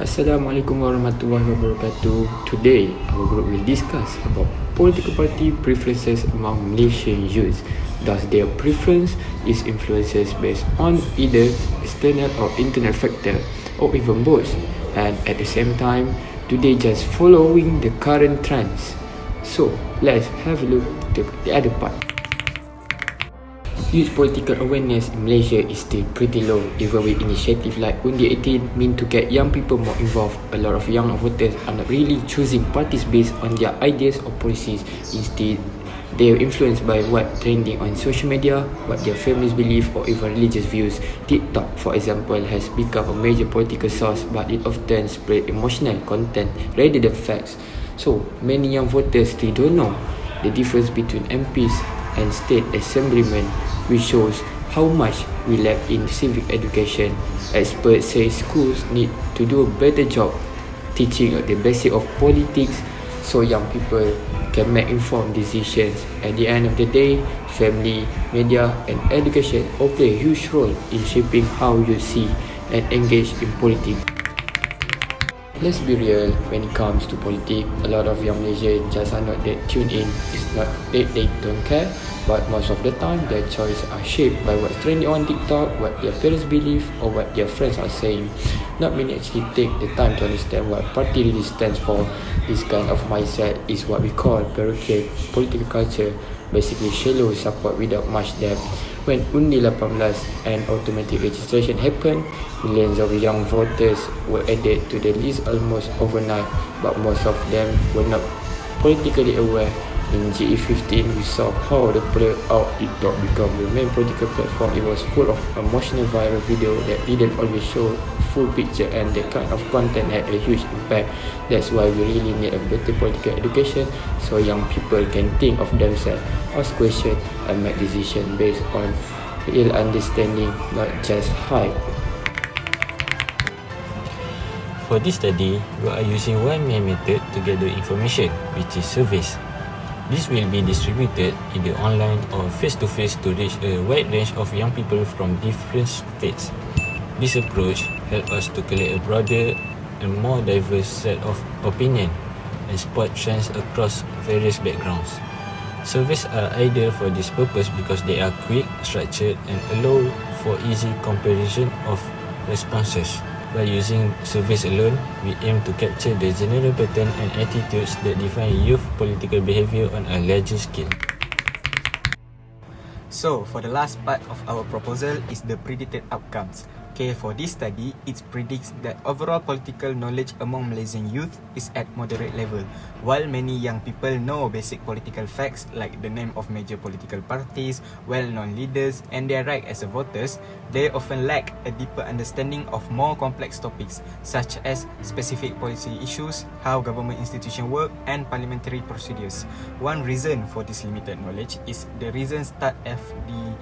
Assalamualaikum warahmatullahi wabarakatuh. Today, our group will discuss about political party preferences among Malaysian youths. Thus, their preference is influences based on either external or internal factor, or even both. And at the same time, do they just following the current trends? So, let's have a look at the other part. Youth political awareness in Malaysia is still pretty low, even with initiatives like Undi 18 mean to get young people more involved. A lot of young voters are not really choosing parties based on their ideas or policies. Instead, they are influenced by what trending on social media, what their families believe, or even religious views. TikTok, for example, has become a major political source, but it often spreads emotional content rather than facts. So, many young voters still don't know the difference between MPs and state assemblymen, which shows how much we lack in civic education. Experts say schools need to do a better job teaching the basic of politics so young people can make informed decisions. At the end of the day, family, media and education all play a huge role in shaping how you see and engage in politics. Let's be real, when it comes to politics, a lot of young Malaysians just are not that tuned in. It's not that they don't care, but most of the time their choices are shaped by what's trending on TikTok, what their parents believe, or what their friends are saying. Not many actually take the time to understand what party really stands for. This kind of mindset is what we call parochial political culture, basically shallow support without much depth. When Undi 18 and automatic registration happened, millions of young voters were added to the list almost overnight, but most of them were not politically aware. In GE15, we saw how the play-out TikTok become the main political platform. It was full of emotional viral video that didn't always show full picture, and that kind of content had a huge impact. That's why we really need a better political education so young people can think of themselves, ask questions and make decisions based on real understanding, not just hype. For this study, we are using one main method to gather information, which is surveys. This will be distributed either online or face-to-face to reach a wide range of young people from different states. This approach helps us to collect a broader and more diverse set of opinions and spot trends across various backgrounds. Surveys are ideal for this purpose because they are quick, structured, and allow for easy comparison of responses. By using surveys alone, we aim to capture the general pattern and attitudes that define youth political behavior on a larger scale. So, for the last part of our proposal is the predicted outcomes. Okay, for this study, it predicts that overall political knowledge among Malaysian youth is at moderate level. While many young people know basic political facts like the name of major political parties, well-known leaders, and their right as a voters, they often lack a deeper understanding of more complex topics such as specific policy issues, how government institutions work, and parliamentary procedures. One reason for this limited knowledge is the recent start of the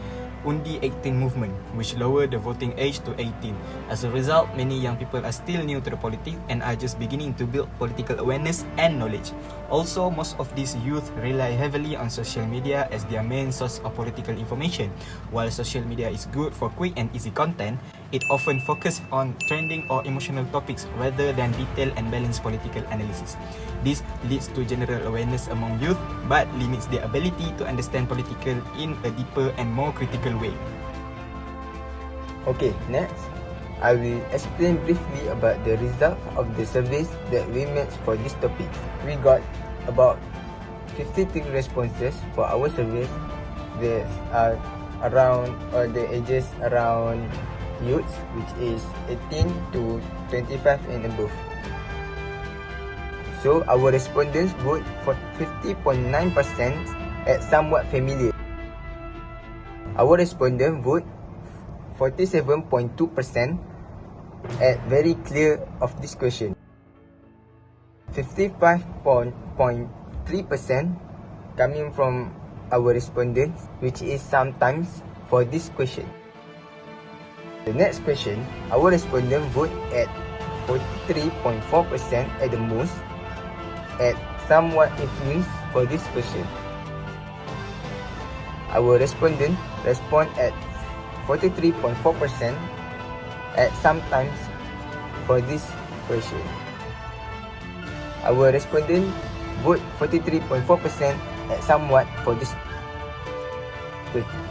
Undi 18 movement, which lowered the voting age to 18. As a result, many young people are still new to the politics and are just beginning to build political awareness and knowledge. Also, most of these youth rely heavily on social media as their main source of political information. While social media is good for quick and easy content, it often focuses on trending or emotional topics rather than detailed and balanced political analysis. This leads to general awareness among youth but limits their ability to understand politics in a deeper and more critical way. Okay, next, I will explain briefly about the result of the surveys that we made for this topic. We got about 53 responses for our surveys that are around the ages around youths, which is 18 to 25 and above. So our respondents vote for 50.9% at somewhat familiar. Our respondents vote 47.2% at very clear of this question. 55.3% coming from our respondents, which is sometimes for this question. The next question, our respondent vote at 43.4% at the most, at somewhat influence for this question. Our respondent respond at 43.4% at sometimes for this question. Our respondent vote 43.4% at somewhat for this.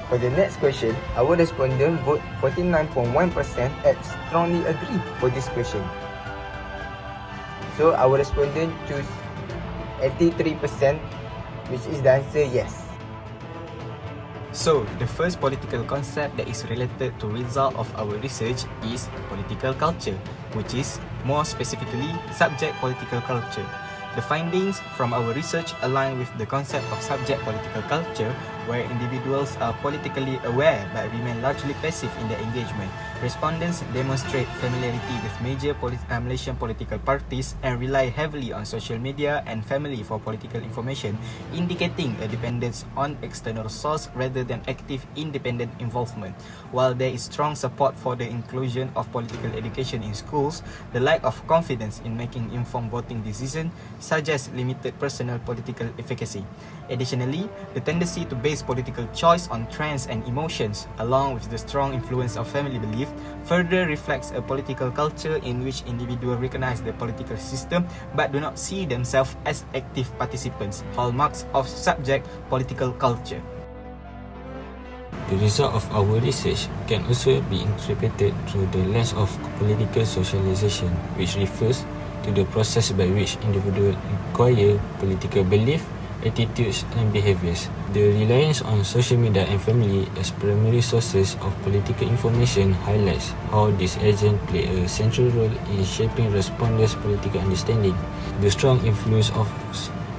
For the next question, our respondent vote 49.1% at strongly agree for this question. So our respondent choose 83%, which is the answer yes. So, the first political concept that is related to result of our research is political culture, which is more specifically subject political culture. The findings from our research align with the concept of subject political culture, where individuals are politically aware but remain largely passive in their engagement. Respondents demonstrate familiarity with major Malaysian political parties and rely heavily on social media and family for political information, indicating a dependence on external source rather than active independent involvement. While there is strong support for the inclusion of political education in schools, the lack of confidence in making informed voting decisions suggests limited personal political efficacy. Additionally, the tendency to base political choice on trends and emotions, along with the strong influence of family belief, further reflects a political culture in which individuals recognize the political system but do not see themselves as active participants, hallmarks of subject political culture. The result of our research can also be interpreted through the lens of political socialization, which refers to the process by which individuals acquire political belief, attitudes and behaviors. The reliance on social media and family as primary sources of political information highlights how these agents play a central role in shaping respondents' political understanding. The strong influence of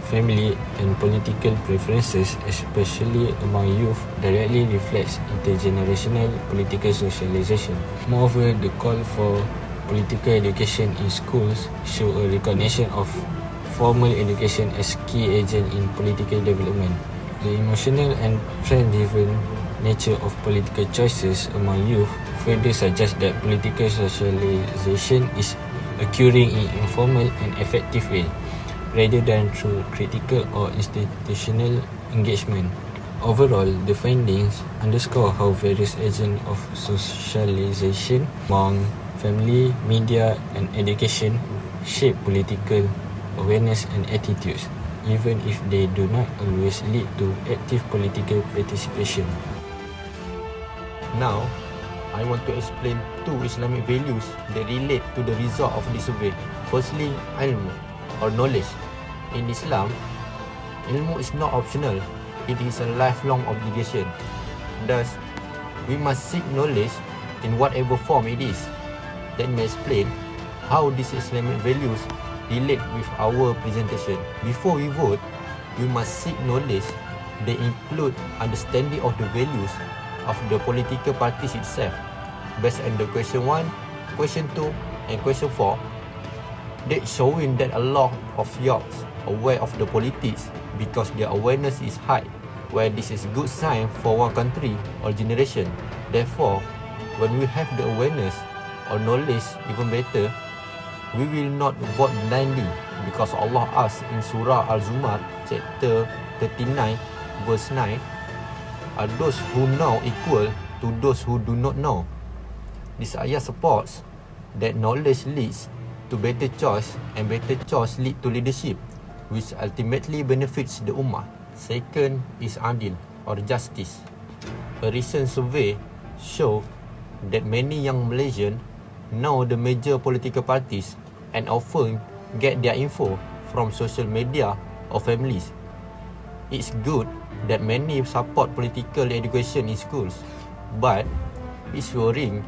family and political preferences, especially among youth, directly reflects intergenerational political socialization. Moreover, the call for political education in schools show a recognition of formal education as key agent in political development. The emotional and trend-driven nature of political choices among youth further suggests that political socialization is occurring in informal and effective way, rather than through critical or institutional engagement. Overall, the findings underscore how various agents of socialization among family, media and education shape political awareness and attitudes, even if they do not always lead to active political participation. Now, I want to explain two Islamic values that relate to the result of this survey. Firstly, ilmu or knowledge. In Islam, ilmu is not optional, it is a lifelong obligation. Thus, we must seek knowledge in whatever form it is. Let me explain how these Islamic values relate with our presentation. Before we vote, we must seek knowledge that include understanding of the values of the political parties itself. Based on the question 1, question 2 and question 4, that showing that a lot of youths aware of the politics because their awareness is high, where this is good sign for one country or generation. Therefore, when we have the awareness or knowledge even better, we will not vote blindly, because Allah asks in Surah Al-Zumar chapter 39 verse 9, are those who know equal to those who do not know. This ayah supports that knowledge leads to better choice and better choice lead to leadership, which ultimately benefits the ummah. Second is adil or justice. A recent survey showed that many young Malaysians know the major political parties and often get their info from social media or families. It's good that many support political education in schools, but it's worrying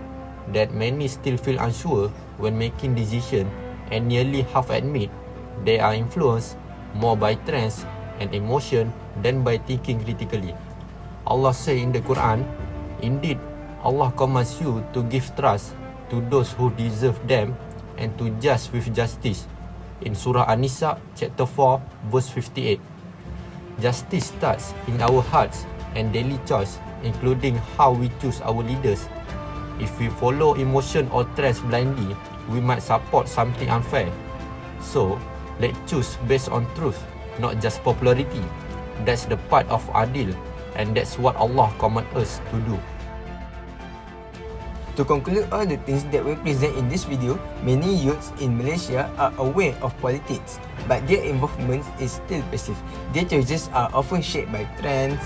that many still feel unsure when making decisions, and nearly half admit they are influenced more by trends and emotion than by thinking critically. Allah says in the Quran, indeed, Allah commands you to give trust to those who deserve them and to judge with justice. In Surah An-Nisa, chapter 4, verse 58. Justice starts in our hearts and daily choice, including how we choose our leaders. If we follow emotion or trends blindly, we might support something unfair. So, let's choose based on truth, not just popularity. That's the part of adil, and that's what Allah commands us to do. To conclude all the things that we present in this video, many youths in Malaysia are aware of politics, but their involvement is still passive. Their choices are often shaped by trends,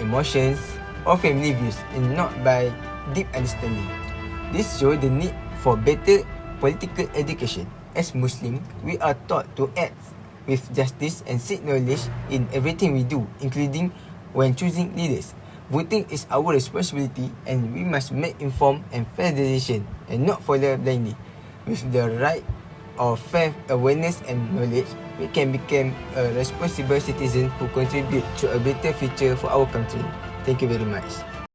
emotions, or family views, and not by deep understanding. This shows the need for better political education. As Muslims, we are taught to act with justice and seek knowledge in everything we do, including when choosing leaders. Voting is our responsibility, and we must make informed and fair decisions and not follow blindly. With the right of fair awareness and knowledge, we can become a responsible citizen who contribute to a better future for our country. Thank you very much.